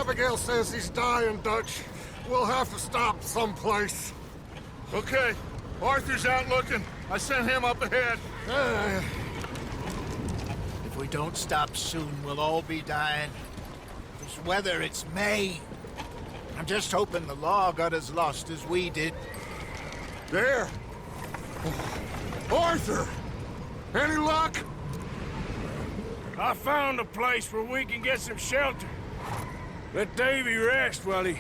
Abigail says he's dying, Dutch. We'll have to stop someplace. Okay. Arthur's out looking. I sent him up ahead. If we don't stop soon, we'll all be dying. This weather, it's May. I'm just hoping the law got as lost as we did. There. Arthur! Any luck? I found a place where we can get some shelter. Let Davy rest while he...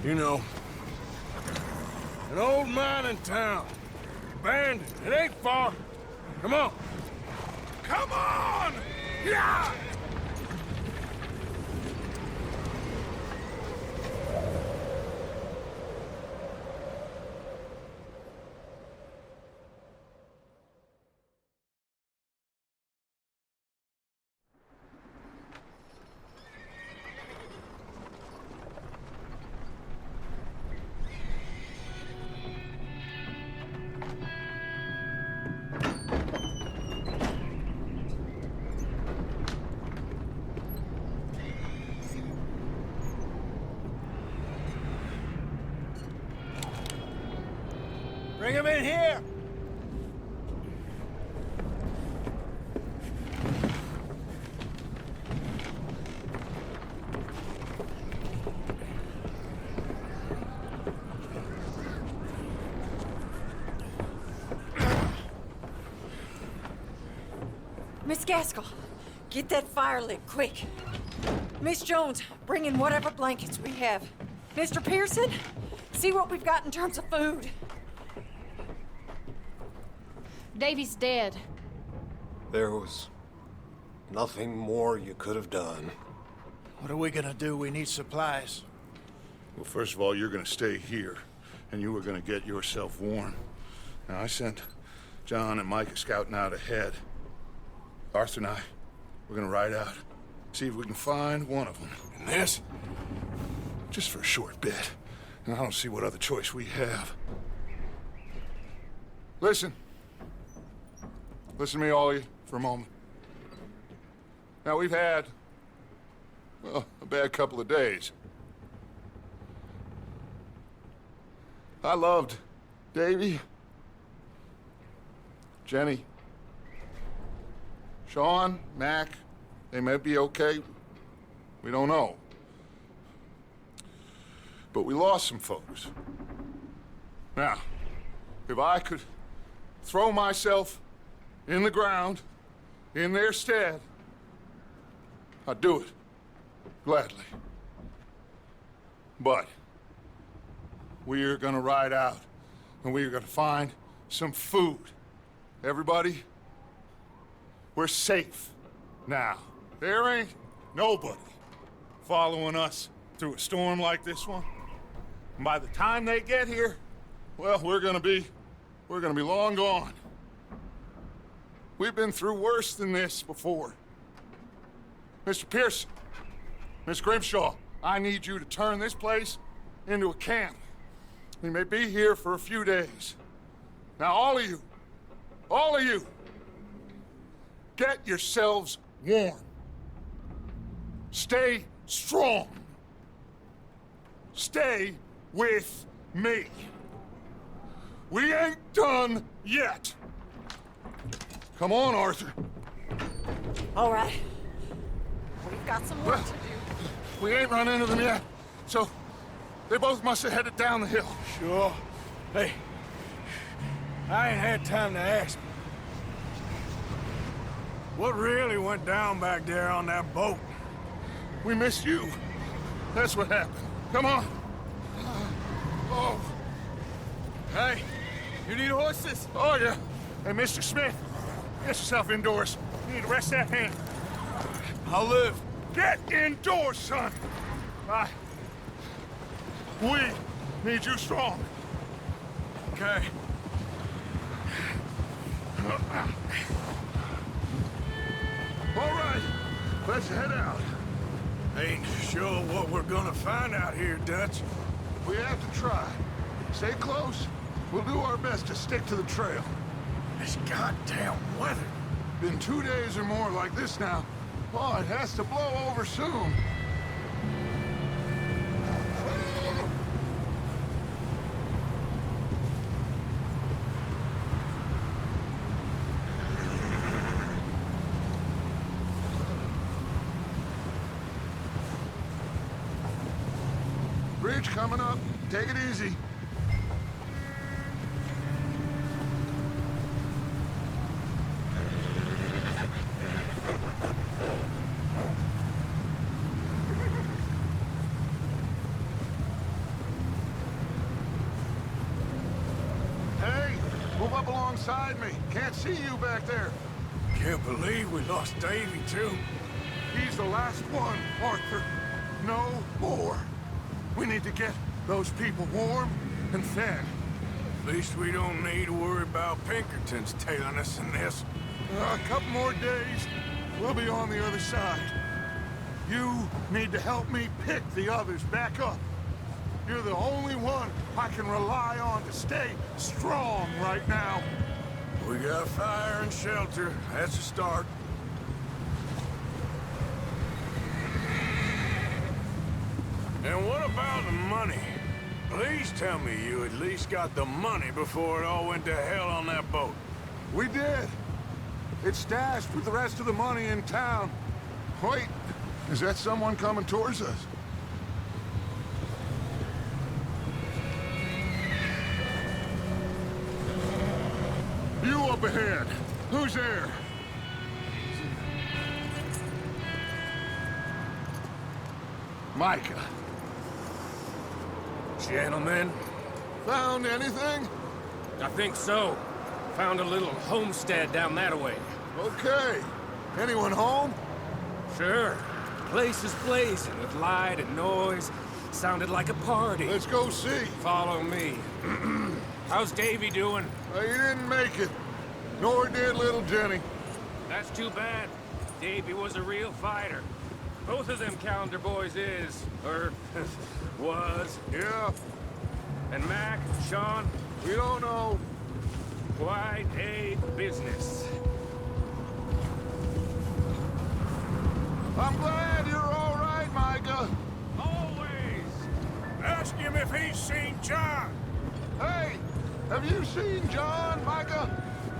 You know. An old mining town. Abandoned. It ain't far. Come on. Come on! Yeah! Bring him in here! Miss Gaskell, get that fire lit, quick. Miss Jones, bring in whatever blankets we have. Mr. Pearson, see what we've got in terms of food. Davy's dead. There was nothing more you could have done. What are we gonna do? We need supplies. Well, first of all, you're gonna stay here, and you were gonna get yourself warm. Now, I sent John and Micah scouting out ahead. Arthur and I, we're gonna ride out, see if we can find one of them. And this, just for a short bit. And I don't see what other choice we have. Listen. Listen to me, all of you, for a moment. Now, we've had, well, a bad couple of days. I loved Davy, Jenny, Sean, Mac. They may be okay. We don't know. But we lost some folks. Now, if I could throw myself in the ground, in their stead, I'd do it, gladly. But we're gonna ride out, and we're gonna find some food. Everybody, we're safe now. There ain't nobody following us through a storm like this one. And by the time they get here, well, we're gonna be long gone. We've been through worse than this before. Mr. Pearson, Miss Grimshaw, I need you to turn this place into a camp. We may be here for a few days. Now, all of you, get yourselves warm. Stay strong. Stay with me. We ain't done yet. Come on, Arthur. All right. We've got some work to do. We ain't run into them yet, so they both must have headed down the hill. Sure. Hey, I ain't had time to ask. What really went down back there on that boat? We missed you. That's what happened. Come on. Oh. Hey, you need horses? Oh, yeah. Hey, Mr. Smith, get yourself indoors. You need to rest that hand. I'll live. Get indoors, son. We need you strong. Okay. All right, let's head out. Ain't sure what we're gonna find out here, Dutch. We have to try. Stay close. We'll do our best to stick to the trail. This goddamn weather. Been 2 days or more like this now. Oh, it has to blow over soon. bridge coming up. Take it easy. Hey, move up alongside me. Can't see you back there. Can't believe we lost Davy, too. He's the last one, Arthur. No more. We need to get those people warm and fed. At least we don't need to worry about Pinkertons tailing us in this. A couple more days, we'll be on the other side. You need to help me pick the others back up. You're the only one I can rely on to stay strong right now. We got fire and shelter. That's a start. And what about the money? Please tell me you at least got the money before it all went to hell on that boat. We did. It's stashed with the rest of the money in town. Wait, is that someone coming towards us? You up ahead. Who's there? Micah. Gentlemen, Found anything? I think so. Found a little homestead down that way. Okay. Anyone home? Sure. Place is blazing with light and noise. Sounded like a party. Let's go see. Follow me. How's Davy doing? He didn't make it. Nor did little Jenny. That's too bad. Davy was a real fighter. Both of them calendar boys is, or was. Yeah, And Mac, Sean, we don't know. quite a business. I'm glad you're all right, Micah. Always. Ask him if he's seen John. Hey, have you seen John, Micah?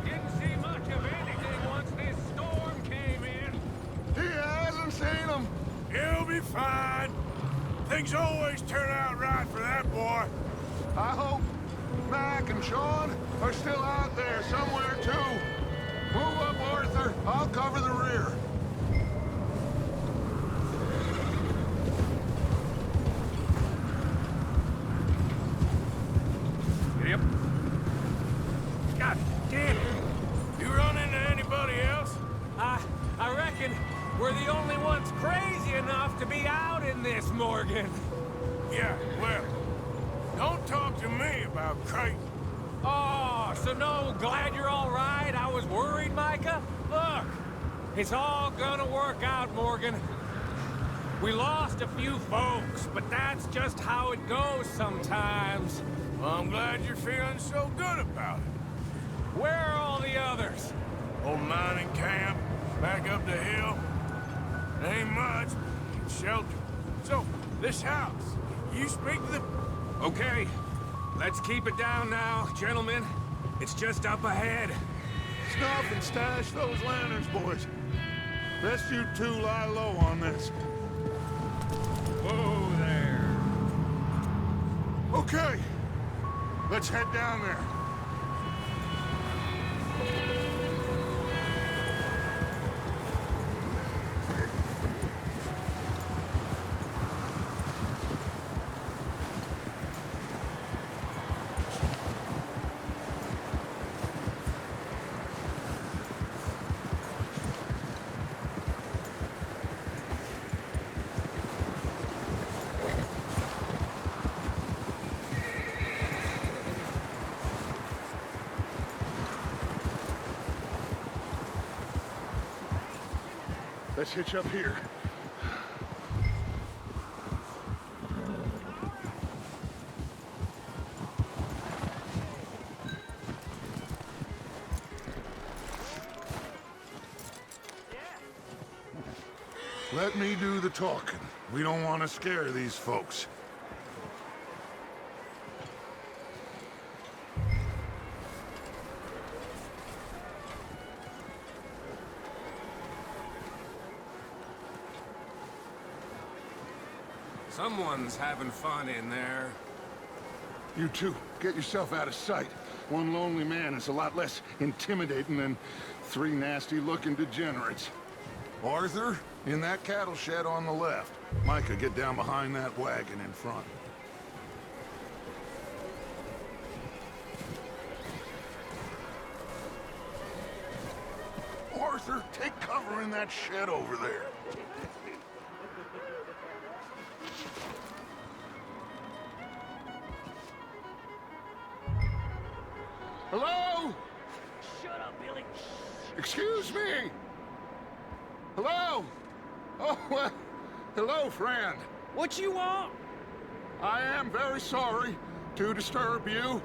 Didn't see much of anything once this storm came in. He hasn't seen him. He'll be fine. Things always turn out right for that boy. I hope Mac and Sean are still out there somewhere, too. Move up, Arthur. I'll cover the rear. Yep. God damn it. You run into anybody else? I reckon we're the only ones crazy enough to be out in this, Morgan. Yeah, well, don't talk to me about crazy. Oh, so no, glad you're all right. I was worried, Micah. Look, it's all gonna work out, Morgan. We lost a few folks, but that's just how it goes sometimes. Well, I'm glad you're feeling so good about it. Where are all the others? Old mining camp, back up the hill. Ain't much, shelter. So, this house, you speak to the... Okay, let's keep it down now, gentlemen. It's just up ahead. Snuff and stash those lanterns, boys. Best you two lie low on this. Whoa there. Okay, let's head down there. Let's hitch up here. Let me do the talking. We don't want to scare these folks. Someone's having fun in there. You two, get yourself out of sight. One lonely man is a lot less intimidating than 3 nasty-looking degenerates. Arthur, in that cattle shed on the left. Micah, get down behind that wagon in front. Arthur, take cover in that shed over there. Hello? Shut up, Billy. Excuse me? Hello? Oh, hello, friend. What you want? I am very sorry to disturb you.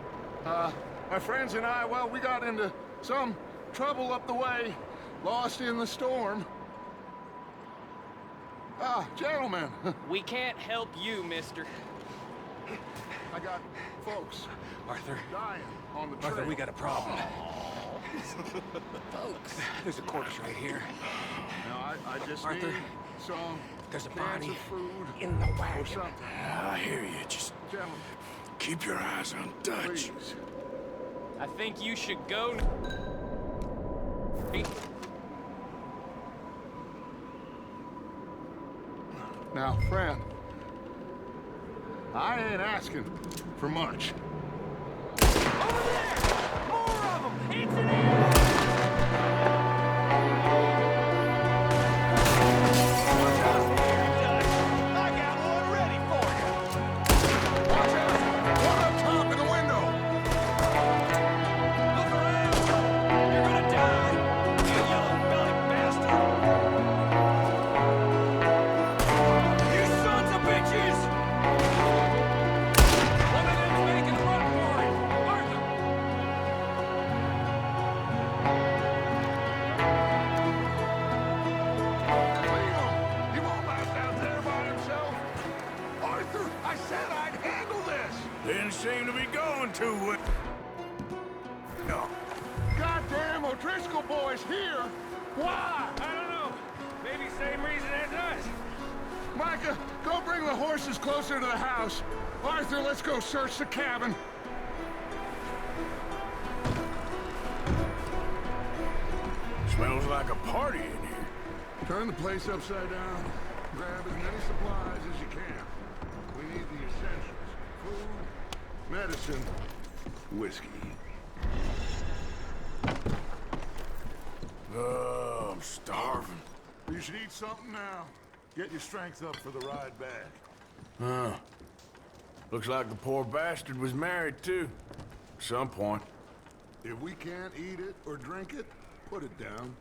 My friends and I, well, we got into some trouble up the way, lost in the storm. Gentlemen, We can't help you, mister. I got folks Arthur, dying on the trail. Arthur, we got a problem. Folks, there's a corpse right here. Now, I just Arthur, need some there's a cans body of food in the or wagon. something. I hear you. Just Gentlemen, keep your eyes on Dutch. please. I think you should go. Now, friend, I ain't asking for much. Over there! More of them! It's an ambush! Watch out here, Dutch! I got one ready for you! Watch out! One up top in the window! Look around! You're gonna die! You yellow-bellied bastard! You sons of bitches! One of them's making a run for it! Arthur! Leave him! He won't last out there by himself! Arthur, I said I'd handle this! Didn't seem to be going too well. No. Goddamn O'Driscoll boys here! Why? I don't know. Maybe same reason as us. Micah, go bring the horses closer to the house. Arthur, let's go search the cabin. Smells like a party in here. Turn the place upside down. Grab as many supplies as you can. We need the essentials. Food, medicine, whiskey. Oh, I'm starving. You should eat something now. Get your strength up for the ride back. Huh. Looks like the poor bastard was married, too. At some point. If we can't eat it or drink it, put it down.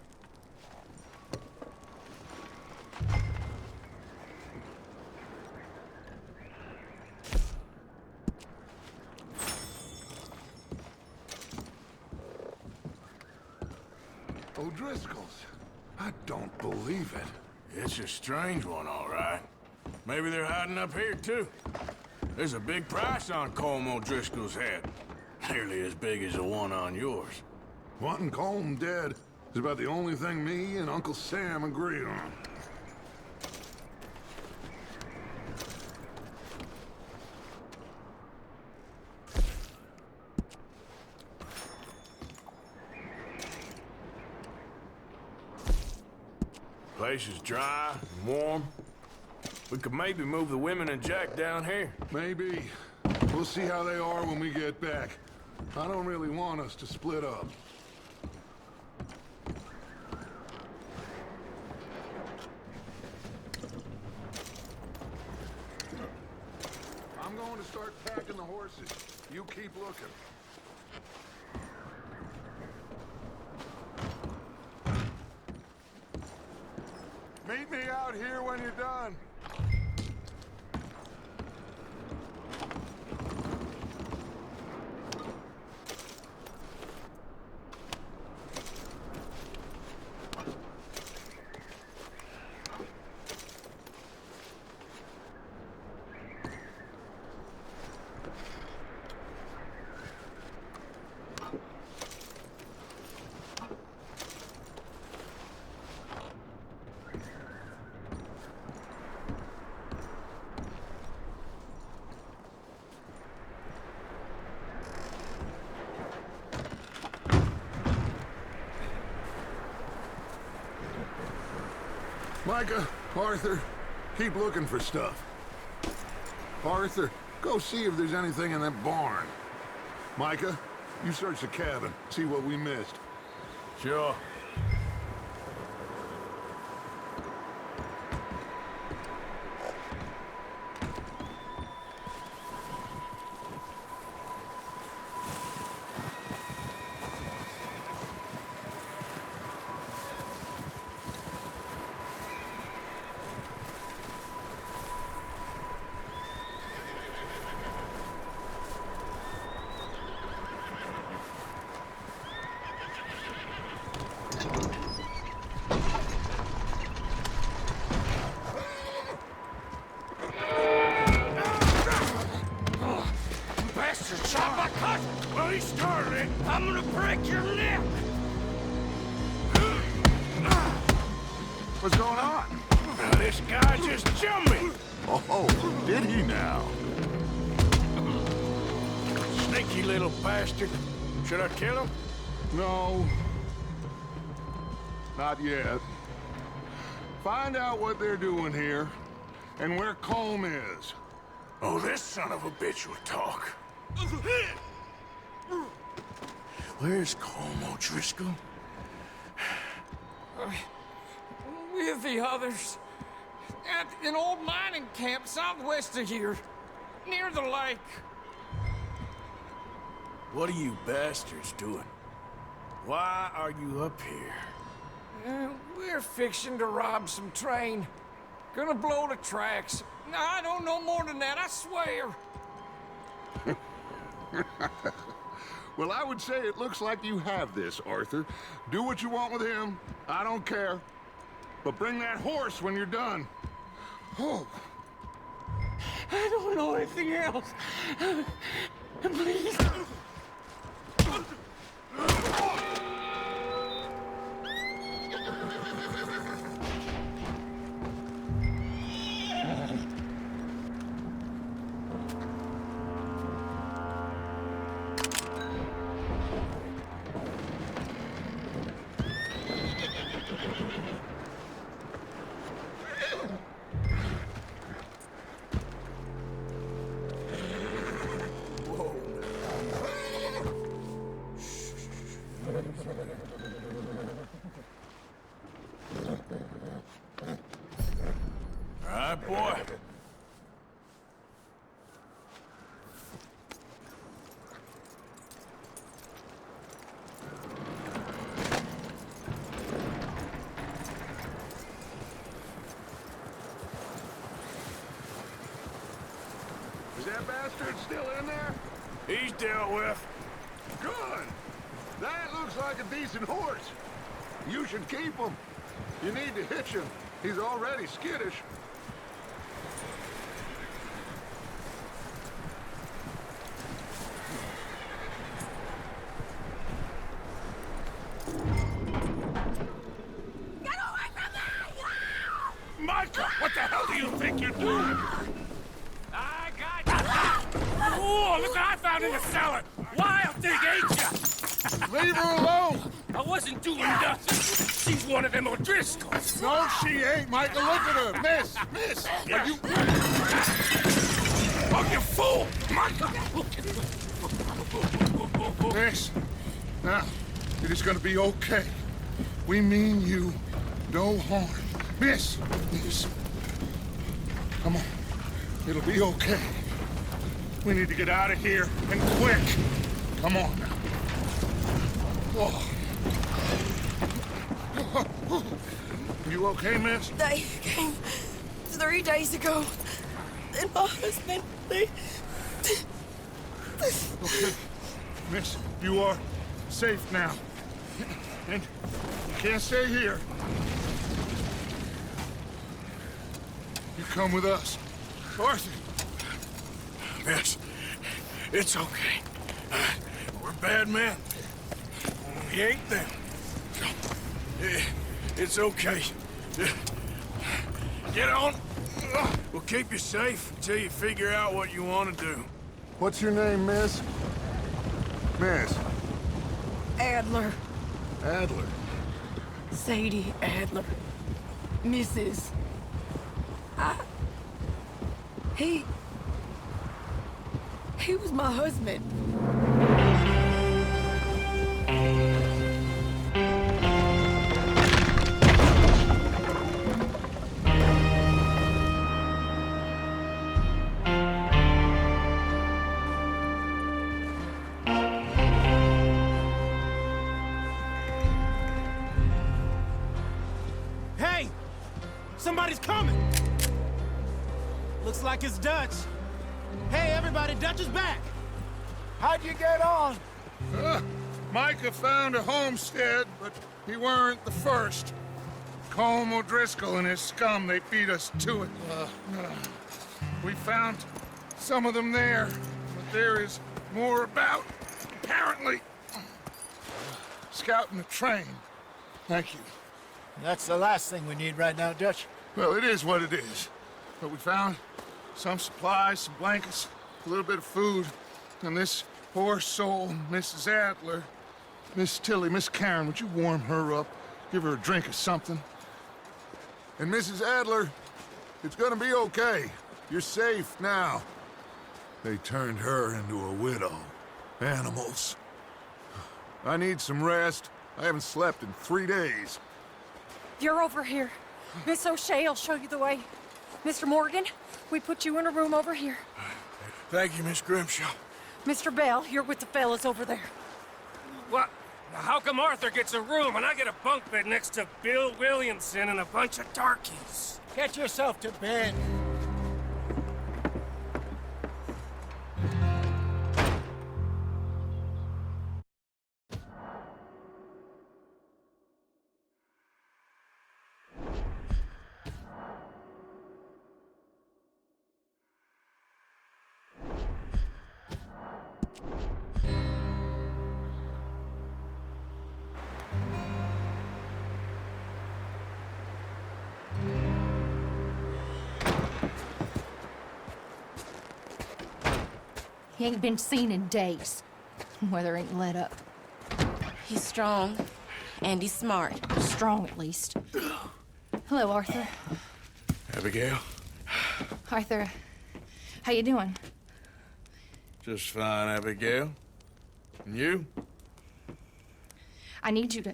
O'Driscoll's. I don't believe it. It's a strange one, all right. Maybe they're hiding up here, too. There's a big price on Colm O'Driscoll's head. Nearly as big as the one on yours. Wanting Colm dead is about the only thing me and Uncle Sam agree on. Place is dry and warm. We could maybe move the women and Jack down here. Maybe. We'll see how they are when we get back. I don't really want us to split up. I'm going to start packing the horses. You keep looking. Meet me out here when you're done. Micah, Arthur, keep looking for stuff. Arthur, go see if there's anything in that barn. Micah, you search the cabin, see what we missed. Sure. Well, he started it. I'm gonna break your neck. What's going on? Now, this guy just jumped me. Oh, did he now? Sneaky little bastard. Should I kill him? No. Not yet. Find out what they're doing here, and where Colm is. Oh, this son of a bitch will talk. Where's Colm O'Driscoll? With the others. At an old mining camp southwest of here. Near the lake. What are you bastards doing? Why are you up here? We're fixing to rob some train. Gonna blow the tracks. I don't know more than that, I swear. Well, I would say it looks like you have this, Arthur. Do what you want with him. I don't care. But bring that horse when you're done. Oh. I don't know anything else. Please. All right, boy. Is that bastard still in there? He's dealt with. Good. That looks like a decent horse. You should keep him. You need to hitch him. He's already skittish. Get away from me! Micah, what the hell do you think you're doing? I got you. Oh, look what I found in the cellar. Wild thing, ain't ya? Leave her alone! I wasn't doing nothing. She's one of them O'Driscolls. No, she ain't, Micah. Look at her. Miss! Miss! Are you... Oh, you fool! Micah! Miss, now, it is gonna be okay. We mean you no harm. Miss! Miss. Come on. It'll be okay. We need to get out of here, and quick. Come on now. Oh. You okay, miss? They came 3 days ago. And my husband, they... Okay. Miss, you are safe now. And you can't stay here. You come with us. Arthur! Miss, it's okay. We're bad men. We ain't them. It's okay. Get on. We'll keep you safe until you figure out what you want to do. What's your name, miss? Miss. Adler. Adler. Sadie Adler. Mrs. He was my husband. Hey! Somebody's coming! Looks like it's Dutch. Hey, everybody, Dutch is back! How'd you get on? Micah found a homestead, but he weren't the first. Colm O'Driscoll and his scum, they beat us to it. We found some of them there, but there is more about, apparently. Scouting the train. Thank you. That's the last thing we need right now, Dutch. Well, it is what it is. But we found some supplies, some blankets, a little bit of food, and this poor soul, Mrs. Adler, Miss Tilly, Miss Karen, would you warm her up? Give her a drink or something? And Mrs. Adler, it's gonna be okay. You're safe now. They turned her into a widow. Animals. I need some rest. I haven't slept in 3 days. You're over here. Miss O'Shea will show you the way. Mr. Morgan, we put you in a room over here. Thank you, Miss Grimshaw. Mr. Bell, you're with the fellas over there. What? How come Arthur gets a room and I get a bunk bed next to Bill Williamson and a bunch of darkies? Get yourself to bed. He ain't been seen in days. Weather ain't let up. He's strong, and he's smart. Strong, at least. Hello, Arthur. Abigail? Arthur, how you doing? Just fine, Abigail. And you? I need you to...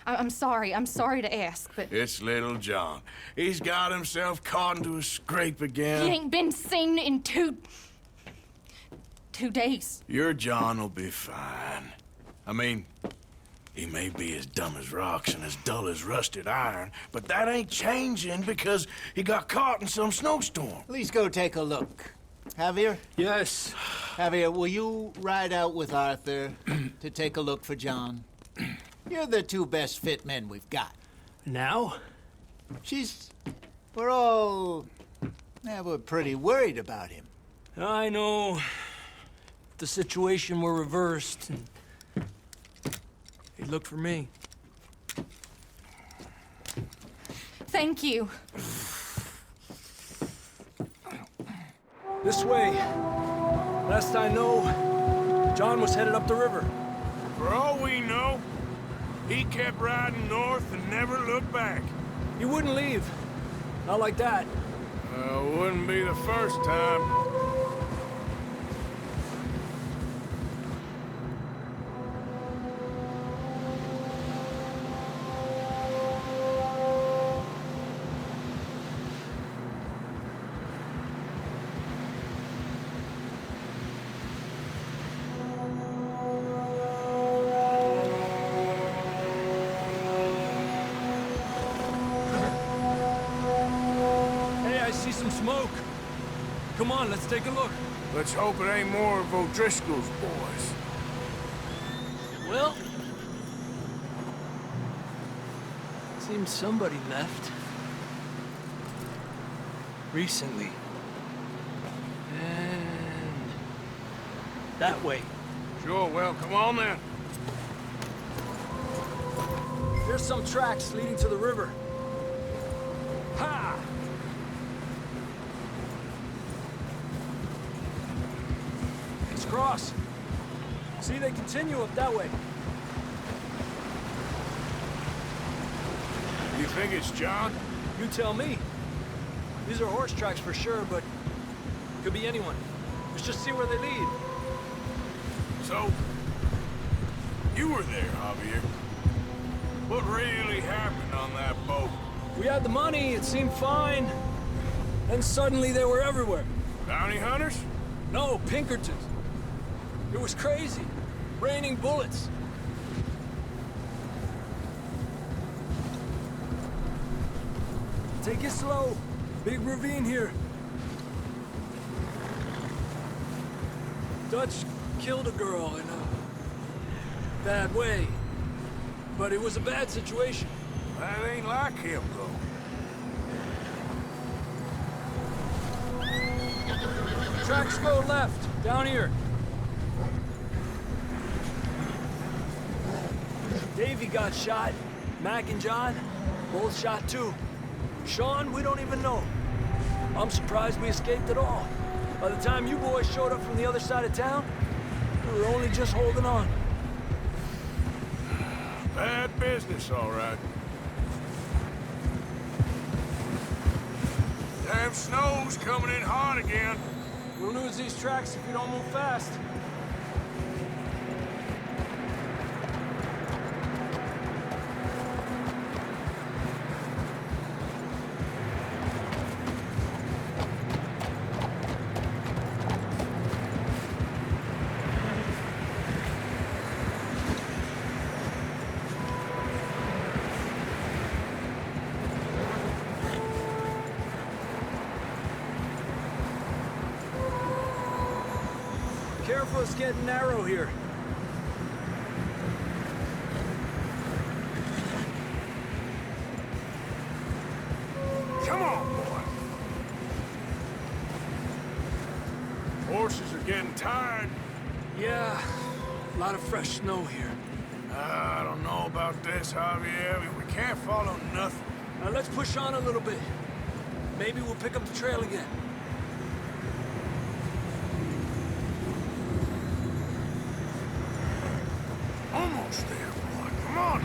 I'm sorry to ask, but... It's little John. He's got himself caught into a scrape again. He ain't been seen in 2 days. Your John will be fine. I mean, he may be as dumb as rocks and as dull as rusted iron, but that ain't changing because he got caught in some snowstorm. Please go take a look. Javier? Yes. Javier, will you ride out with Arthur to take a look for John? You're the 2 best fit men we've got. Now? We're pretty worried about him. I know. If the situation were reversed, he'd look for me. Thank you. This way. Last I know, John was headed up the river. For all we know, he kept riding north and never looked back. He wouldn't leave. Not like that. Wouldn't be the first time. Smoke. Come on, let's take a look. Let's hope it ain't more of O'Driscoll's boys. Well, seems somebody left. Recently. And that way. Sure, well, come on then. There's some tracks leading to the river. Ha! Cross. See, they continue up that way. You think it's John? You tell me. These are horse tracks for sure, but could be anyone. Let's just see where they lead. So, you were there, Javier. What really happened on that boat? We had the money, it seemed fine. Then suddenly they were everywhere. Bounty hunters? No, Pinkertons. It was crazy. Raining bullets. Take it slow. Big ravine here. Dutch killed a girl in a bad way. But it was a bad situation. That ain't like him, though. Tracks go left, down here. Davey got shot. Mac and John, both shot too. Sean, we don't even know. I'm surprised we escaped at all. By the time you boys showed up from the other side of town, we were only just holding on. Bad business, all right. Damn snow's coming in hot again. We'll lose these tracks if we don't move fast. Careful, it's getting narrow here. Come on, boy. Horses are getting tired. Yeah, a lot of fresh snow here. I don't know about this, Javier. We can't follow nothing. Now let's push on a little bit. Maybe we'll pick up the trail again. Almost there, boy. Come on.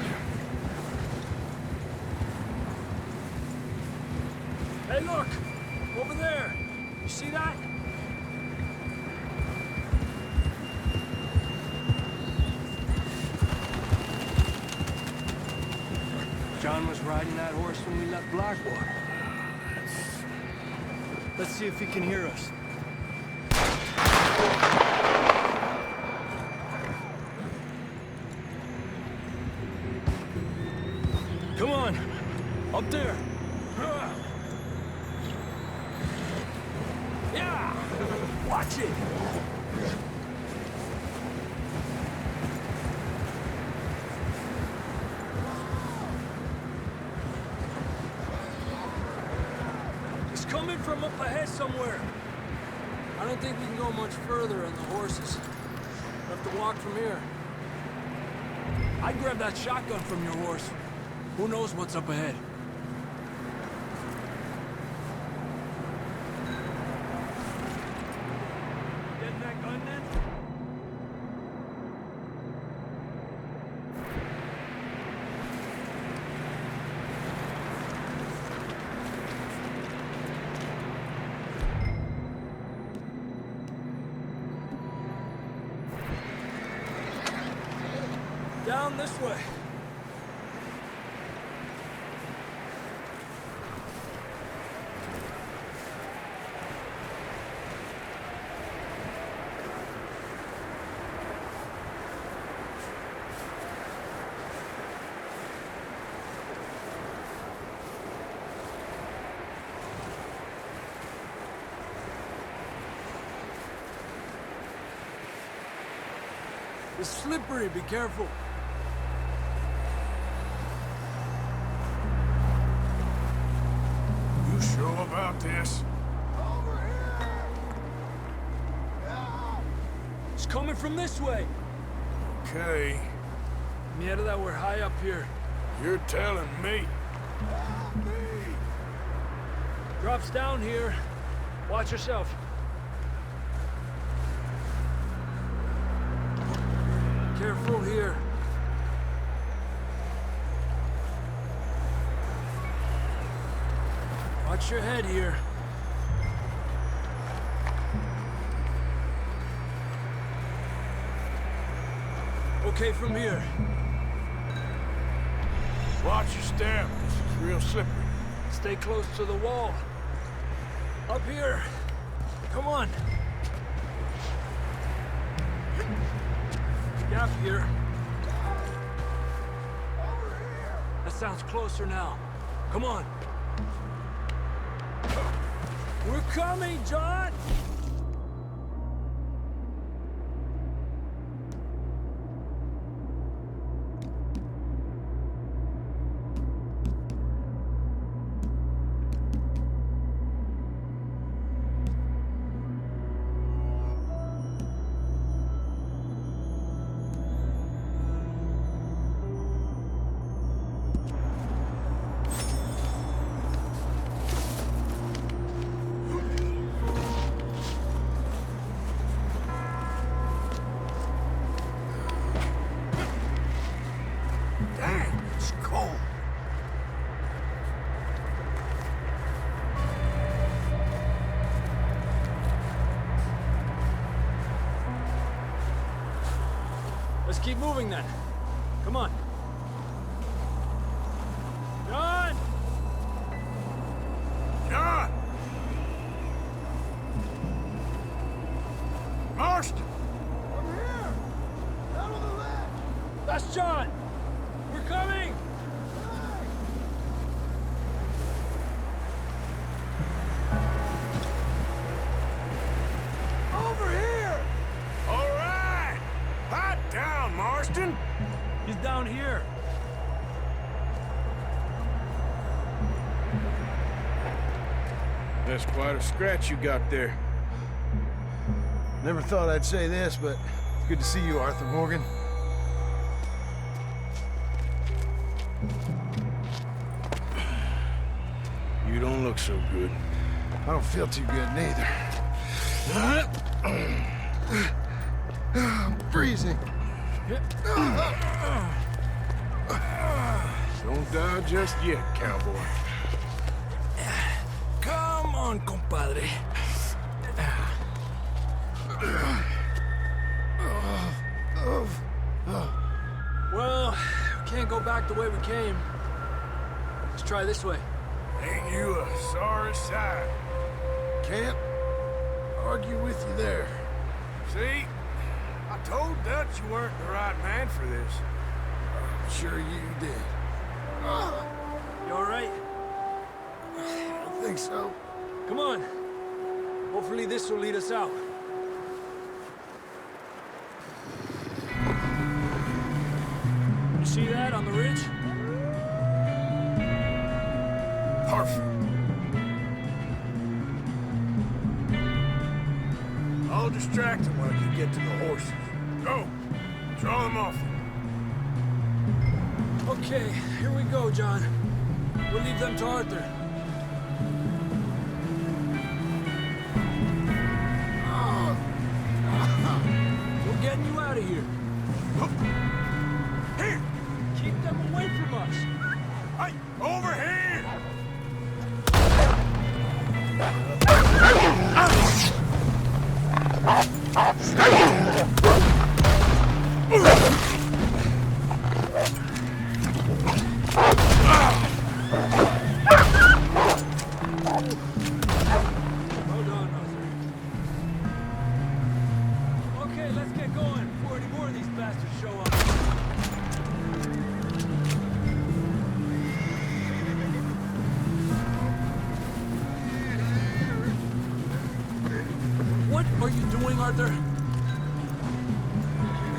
Hey, look! Over there! You see that? John was riding that horse when we left Blackwater. Let's see if he can hear us. Come on! Up there! Yeah! Watch it! It's coming from up ahead somewhere. I don't think we can go much further on the horses. We'll have to walk from here. I'd grab that shotgun from your horse. Who knows what's up ahead? Getting that gun then? Down this way. It's slippery, be careful. You sure about this? It's coming from this way. Okay. Mierda, that we're high up here. You're telling me. Drops down here. Watch yourself. Careful here. Watch your head here. Okay from here. Watch your step. This is real slippery. Stay close to the wall. Up here. Come on. Gap here. That sounds closer now. Come on. We're coming, John! Let's keep moving then. Come on. John! John! Marston! Over here! Down on the left! That's John! We're coming! Over here! All right! Hot down, Marston! He's down here. That's quite a scratch you got there. Never thought I'd say this, but it's good to see you, Arthur Morgan. You don't look so good. I don't feel too good, neither. I'm freezing. Don't die just yet, cowboy. Come on, compadre. Well, we can't go back the way we came. Let's try this way. Ain't you a sorry sight? Can't argue with you there. See? I told Dutch you weren't the right man for this. I'm sure you did. You all right? I think so. Come on. Hopefully this will lead us out. You see that on the ridge? Perfect. I'll distract him when I can get to the horses. Go! Draw them off. Okay, here we go, John. We'll leave them to Arthur. We're getting you out of here. Here! Keep them away from us. Hey! Over here! Well done, Arthur. Okay, let's get going before any more of these bastards show up. What are you doing, Arthur?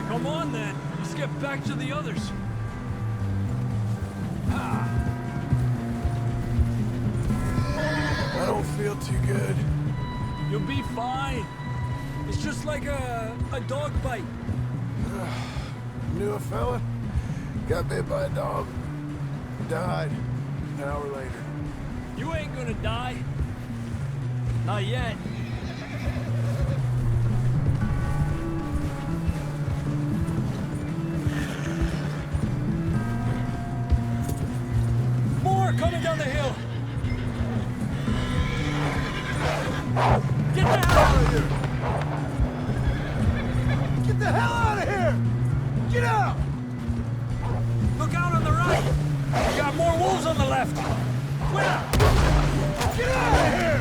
Come on, then. Let's get back to the others. I don't feel too good. You'll be fine. It's just like a dog bite. Knew a fella? Got bit by a dog. Died an hour later. You ain't gonna die. Not yet. More coming down the hill. Get the hell out of here! Get the hell out of here! Get out! Look out on the right! We got more wolves on the left! Quitter! Get out of here!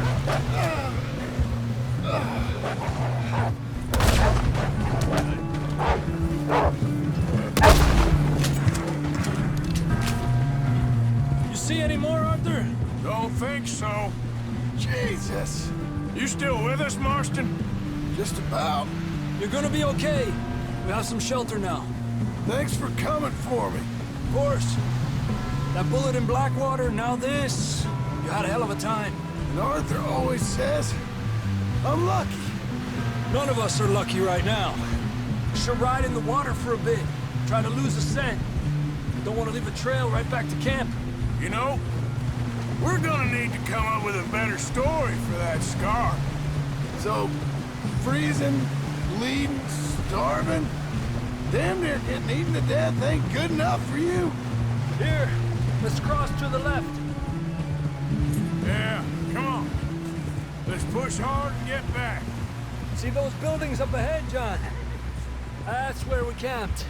You see any more, Arthur? Don't think so. Jesus! You still with us, Marston? Just about. You're gonna be okay. We have some shelter now. Thanks for coming for me. Of course. That bullet in Blackwater, now this. You had a hell of a time. And Arthur always says, I'm lucky. None of us are lucky right now. Should ride in the water for a bit. Try to lose a scent. Don't want to leave a trail right back to camp. You know, we're gonna need to come up with a better story for that scar. So, freezing, bleeding, starving, damn near getting eaten to death ain't good enough for you? Here, let's cross to the left. Yeah, come on. Let's push hard and get back. See those buildings up ahead, John? That's where we camped.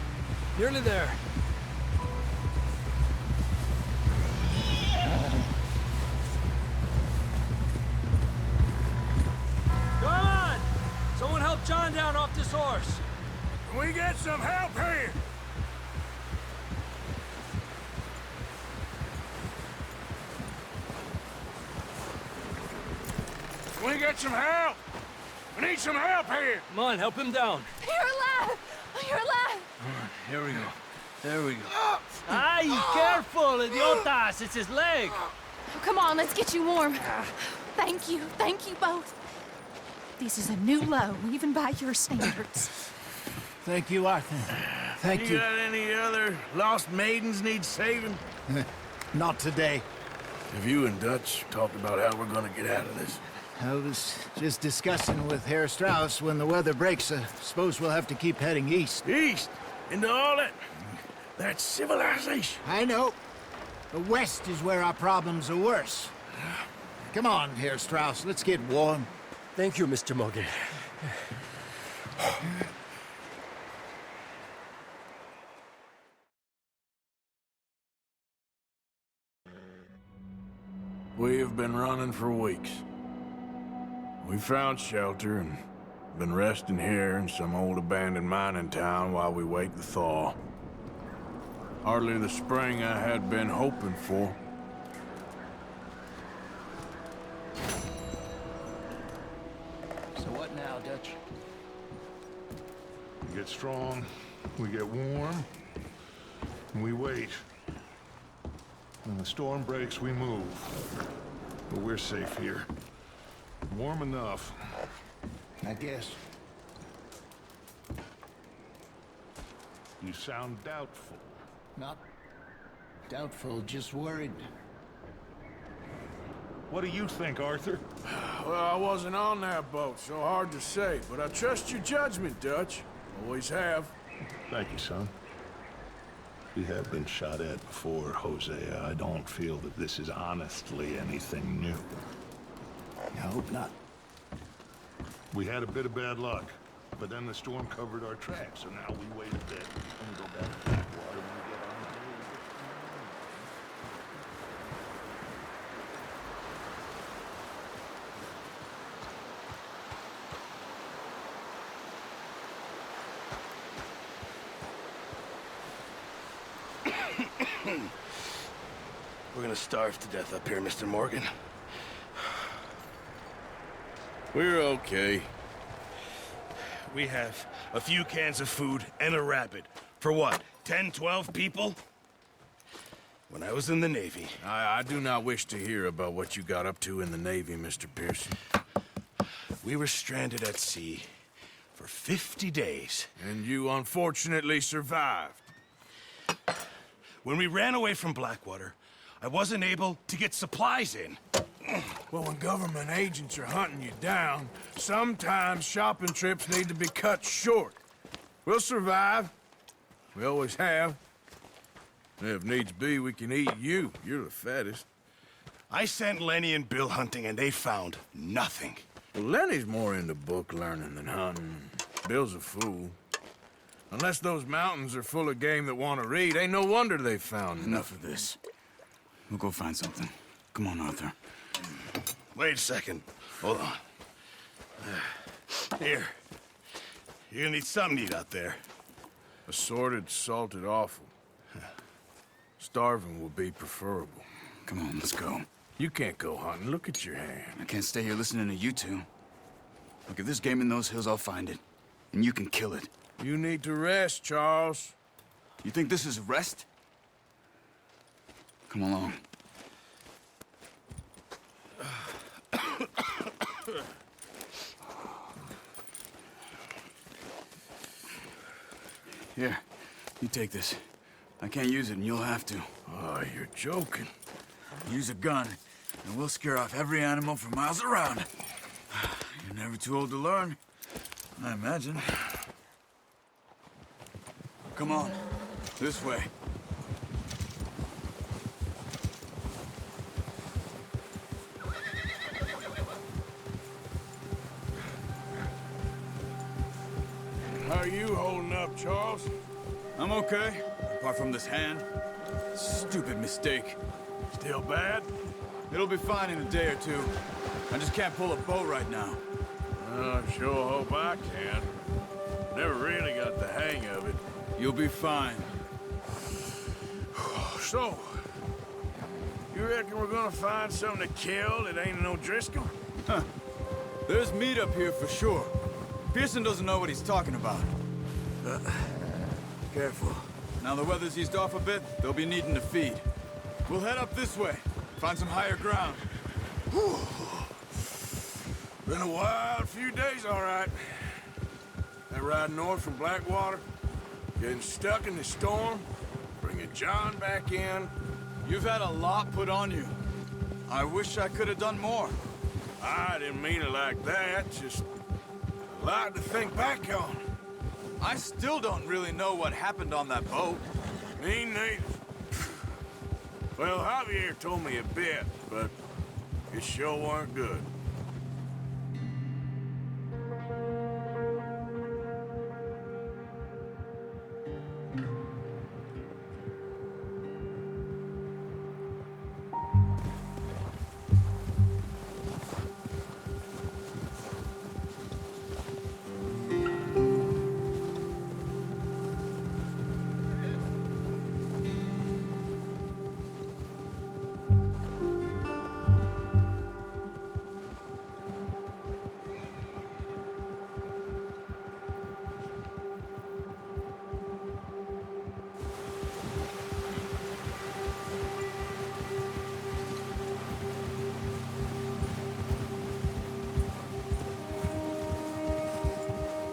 Nearly there. Come on! Someone help John down off this horse. Can we get some help here? Can we get some help? We need some help here. Come on, help him down. You're alive! You're alive! Here we go. There we go. Ay, careful, idiotas! It's his leg. Oh, come on, let's get you warm. Thank you both. This is a new low, even by your standards. Thank you, Arthur. Thank you. You got any other lost maidens need saving? Not today. Have you and Dutch talked about how we're gonna get out of this? I was just discussing with Herr Strauss when the weather breaks. I suppose we'll have to keep heading east. East? Into all that civilization? I know. The west is where our problems are worse. Come on, Herr Strauss, let's get warm. Thank you, Mr. Morgan. We have been running for weeks. We found shelter and been resting here in some old abandoned mining town while we wait the thaw. Hardly the spring I had been hoping for. So what now, Dutch? We get strong, we get warm, and we wait. When the storm breaks, we move. But we're safe here. Warm enough. I guess. You sound doubtful. Not doubtful, just worried. What do you think, Arthur? Well, I wasn't on that boat, so hard to say, but I trust your judgment, Dutch. Always have. Thank you, son. We have been shot at before, Hosea. I don't feel that this is honestly anything new. I hope not. We had a bit of bad luck, but then the storm covered our tracks, so now we wait a bit and go back to Blackwater when we get on the road. We're gonna starve to death up here, Mr. Morgan. We're okay. We have a few cans of food and a rabbit. For what, 10, 12 people? When I was in the Navy... I do not wish to hear about what you got up to in the Navy, Mr. Pearson. We were stranded at sea for 50 days. And you unfortunately survived. When we ran away from Blackwater, I wasn't able to get supplies in. Well, when government agents are hunting you down, sometimes shopping trips need to be cut short. We'll survive. We always have. If needs be, we can eat you. You're the fattest. I sent Lenny and Bill hunting, and they found nothing. Well, Lenny's more into book learning than hunting. Bill's a fool. Unless those mountains are full of game that want to read, ain't no wonder they found Enough of this. We'll go find something. Come on, Arthur. Wait a second. Hold on. Here. You're gonna need something to eat out there. Assorted, salted offal. Starving will be preferable. Come on, let's go. You can't go hunting. Look at your hand. I can't stay here listening to you two. Look, if there's game in those hills, I'll find it. And you can kill it. You need to rest, Charles. You think this is rest? Come along. Here, you take this. I can't use it, and you'll have to. Oh, you're joking. Use a gun, and we'll scare off every animal for miles around. You're never too old to learn, I imagine. Come on, this way. How are you holding up, Charles? I'm okay, apart from this hand. Stupid mistake. Still bad? It'll be fine in a day or two. I just can't pull a bow right now. I sure hope I can. Never really got the hang of it. You'll be fine. So, you reckon we're gonna find something to kill that ain't no Driscoll? Huh. There's meat up here for sure. Pearson doesn't know what he's talking about. Careful. Now the weather's eased off a bit, they'll be needing to feed. We'll head up this way, find some higher ground. Whew. Been a wild few days, all right. That ride north from Blackwater, getting stuck in the storm, bringing John back in. You've had a lot put on you. I wish I could have done more. I didn't mean it like that, just a lot to think back on. I still don't really know what happened on that boat. Me neither. Well, Javier told me a bit, but it sure weren't good.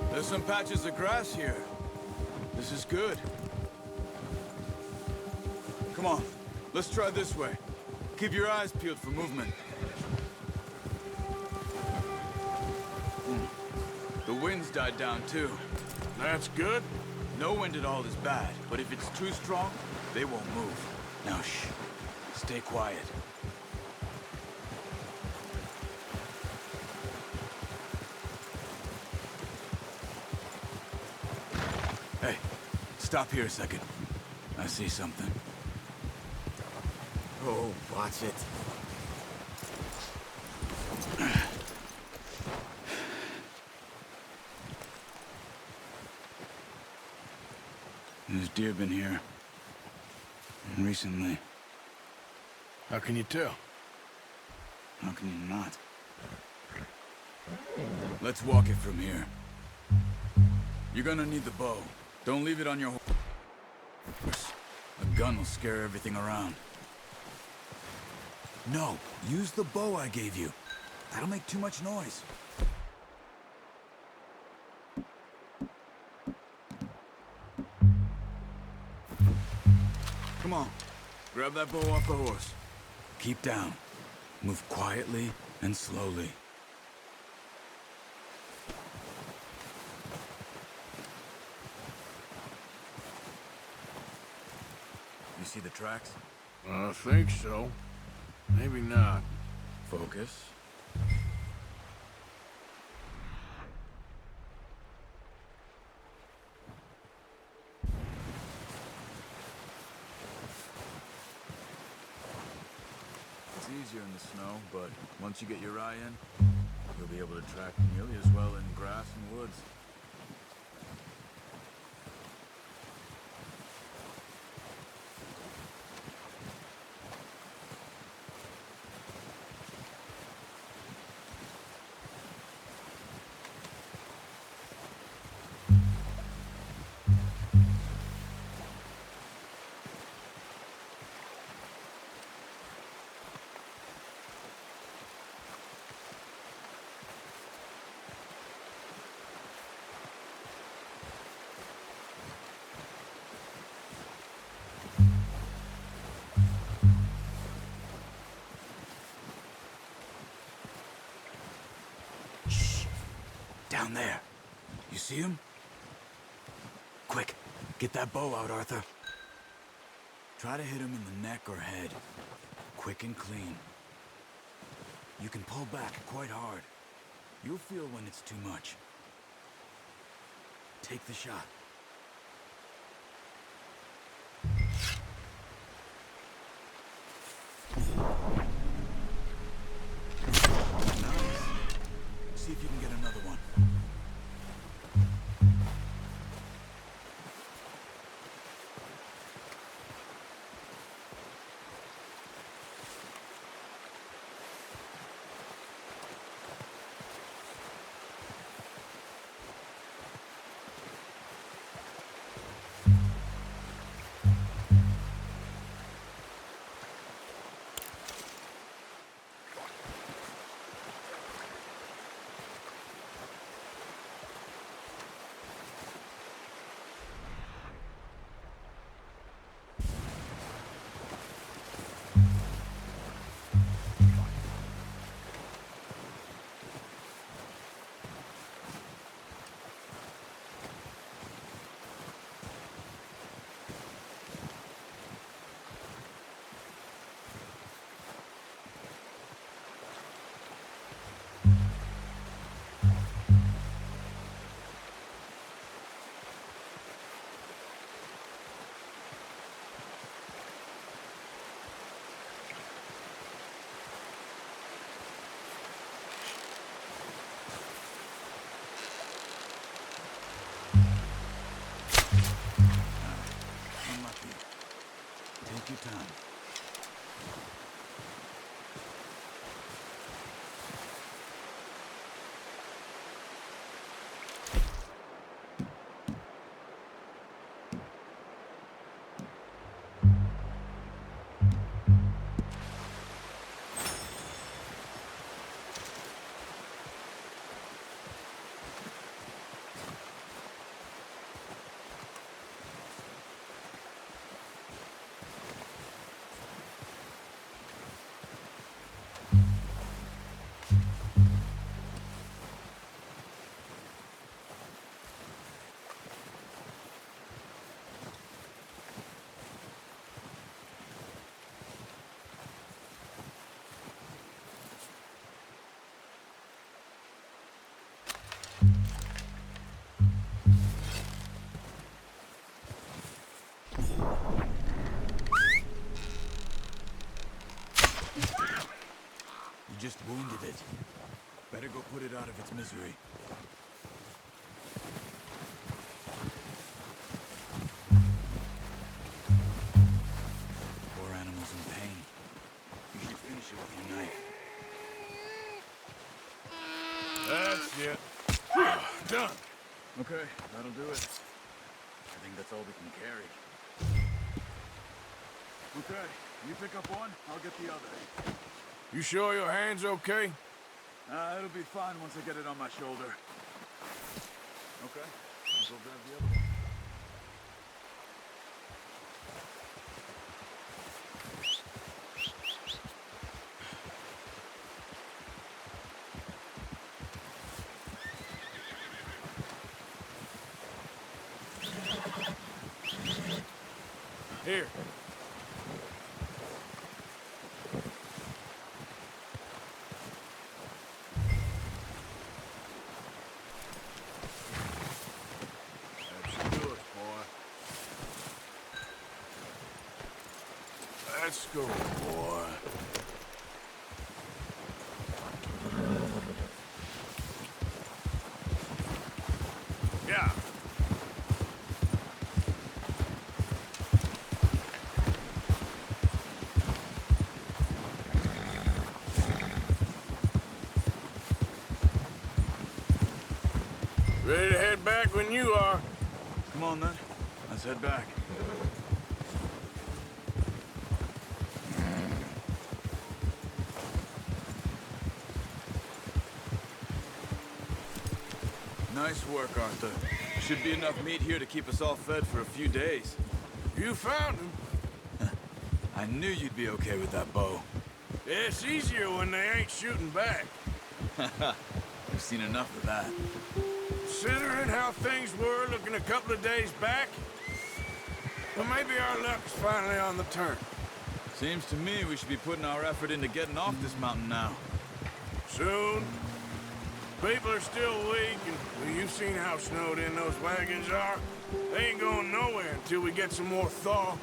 There's some patches of grass here. This is good. Come on, let's try this way. Keep your eyes peeled for movement. The wind's died down too. That's good. No wind at all is bad, but if it's too strong, they won't move. Now shh, stay quiet. Hey, stop here a second. I see something. Oh, watch it. There's deer been here. Recently. How can you tell? How can you not? Let's walk it from here. You're gonna need the bow. Don't leave it on your horse. A gun will scare everything around. No, use the bow I gave you. That'll make too much noise. Come on, grab that bow off the horse. Keep down. Move quietly and slowly. You see the tracks? I think so. Maybe not. Focus. gets easier in the snow, but once you get your eye in, you'll be able to track nearly as well in grass and woods. Down there. You see him? Quick, get that bow out, Arthur. Try to hit him in the neck or head. Quick and clean. You can pull back quite hard. You'll feel when it's too much. Take the shot. Nice. See if you can get another one. Take your time. You just wounded it. Better go put it out of its misery. Poor animal's in pain. You should finish it with your knife. That's it. Done. Okay, that'll do it. I think that's all we can carry. Okay, you pick up one, I'll get the other. You sure your hand's okay? It'll be fine once I get it on my shoulder. Okay, I'll go grab the other one. Here. Let's go, boy. Ready to head back when you are. Come on, then. Let's head back. Nice work, Arthur. Should be enough meat here to keep us all fed for a few days. You found him. I knew you'd be okay with that bow. It's easier when they ain't shooting back. We've seen enough of that. Considering how things were looking a couple of days back, well, maybe our luck's finally on the turn. Seems to me we should be putting our effort into getting off this mountain now. Soon. People are still weak, and well, you've seen how snowed in those wagons are. They ain't going nowhere until we get some more thaw.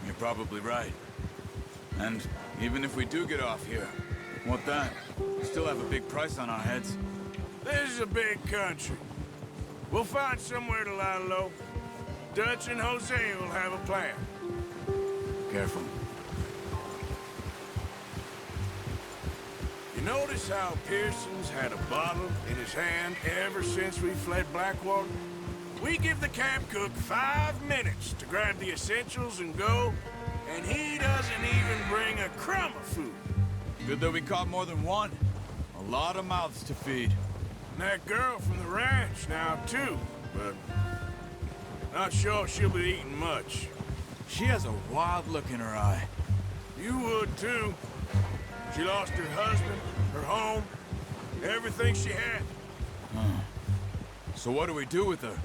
You're probably right. And even if we do get off here, what then? We still have a big price on our heads. This is a big country. We'll find somewhere to lie low. Dutch and Jose will have a plan. Careful. You notice how Pearson's had a bottle in his hand ever since we fled Blackwater? We give the camp cook 5 minutes to grab the essentials and go, and he doesn't even bring a crumb of food. Good that we caught more than one. A lot of mouths to feed. And that girl from the ranch now, too, but not sure she'll be eating much. She has a wild look in her eye. You would, too. She lost her husband, her home, everything she had. So what do we do with her?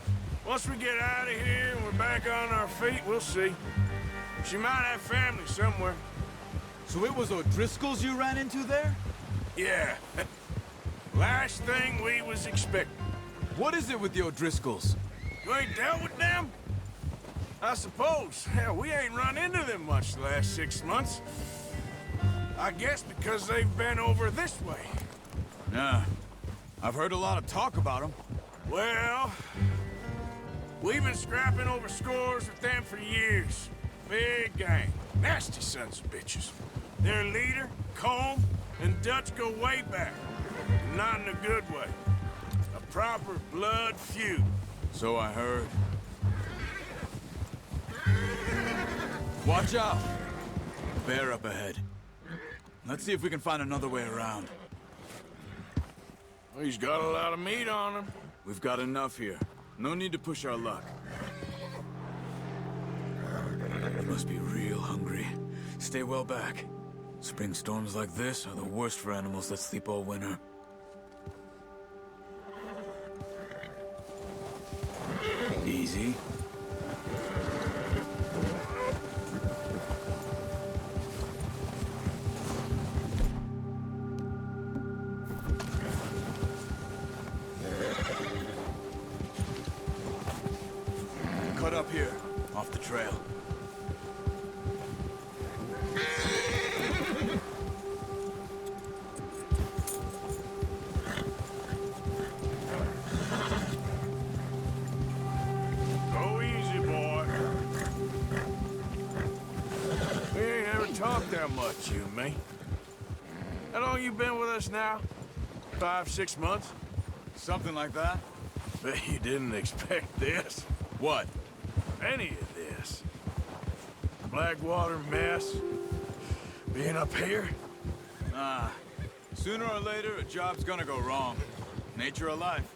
Once we get out of here and we're back on our feet, we'll see. She might have family somewhere. So it was O'Driscoll's you ran into there? Yeah. Last thing we was expecting. What is it with the O'Driscolls? You ain't dealt with them? I suppose. Hell, we ain't run into them much the last 6 months. I guess because they've been over this way. Yeah. I've heard a lot of talk about them. Well, we've been scrapping over scores with them for years. Big gang. Nasty sons of bitches. Their leader, Combe, and Dutch go way back. Not in a good way. A proper blood feud. So I heard. Watch out! Bear up ahead. Let's see if we can find another way around. Well, he's got a lot of meat on him. We've got enough here. No need to push our luck. You must be real hungry. Stay well back. Spring storms like this are the worst for animals that sleep all winter. Easy. Cut up here, off the trail. Go easy, boy. We ain't ever talked that much, you and me. How long you been with us now? 5, 6 months? Something like that? Bet you didn't expect this. What? Any of this. Blackwater mess. Being up here. Sooner or later, a job's gonna go wrong. Nature of life.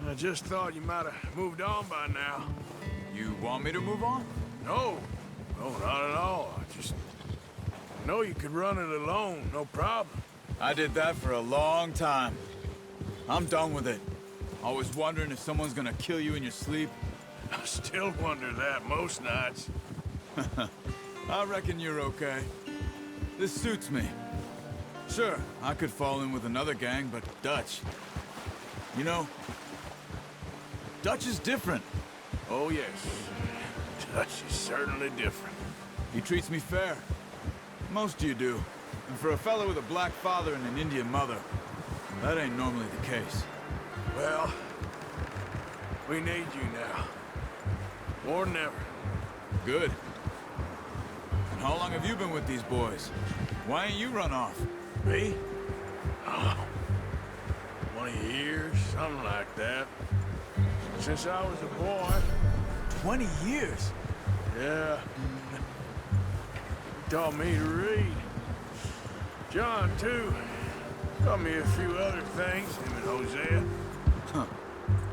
I just thought you might have moved on by now. You want me to move on? No. No, not at all. I just know you could run it alone, no problem. I did that for a long time. I'm done with it. Always wondering if someone's gonna kill you in your sleep. I still wonder that most nights. I reckon you're okay. This suits me. Sure, I could fall in with another gang, but Dutch... You know, Dutch is different. Oh, yes. Dutch is certainly different. He treats me fair. Most of you do. And for a fellow with a black father and an Indian mother, that ain't normally the case. Well, we need you now. More than ever. Good. And how long have you been with these boys? Why ain't you run off? Me? Oh. 20 years, something like that. Since I was a boy. 20 years? Yeah. He taught me to read. John, too. Taught me a few other things, him and Hosea. Huh.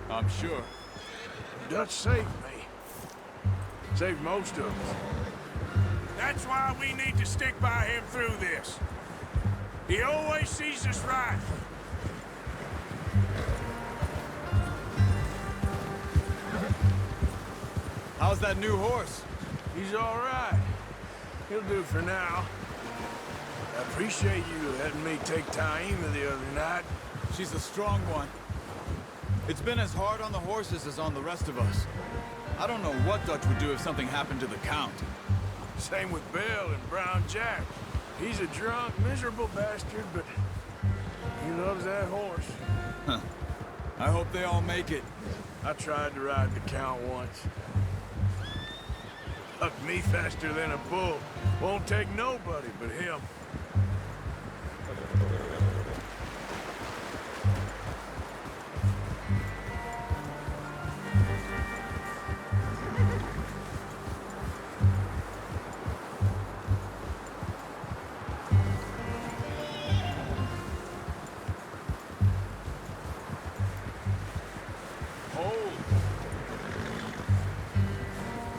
I'm sure. Dutch saved me. Saved most of us. That's why we need to stick by him through this. He always sees us right. How's that new horse? He's all right. He'll do for now. I appreciate you letting me take Taima the other night. She's a strong one. It's been as hard on the horses as on the rest of us. I don't know what Dutch would do if something happened to the Count. Same with Bill and Brown Jack. He's a drunk, miserable bastard, but he loves that horse. Huh. I hope they all make it. I tried to ride the Count once. Hucked me faster than a bull. Won't take nobody but him.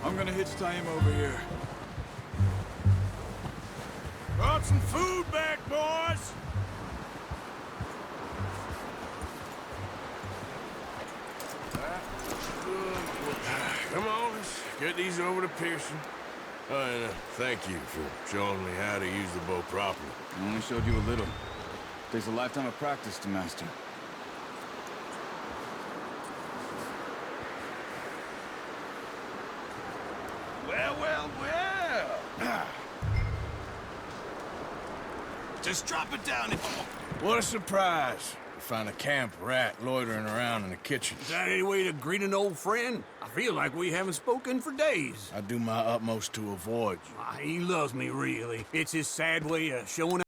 I'm gonna hitch Taima over here. Brought some food back, boys! Come on, let's get these over to Pearson. And thank you for showing me how to use the bow properly. I only showed you a little. Takes a lifetime of practice to master. Well. Just drop it down. What a surprise. To find a camp rat loitering around in the kitchen. Is that any way to greet an old friend? I feel like we haven't spoken for days. I do my utmost to avoid you. He loves me, really. It's his sad way of showing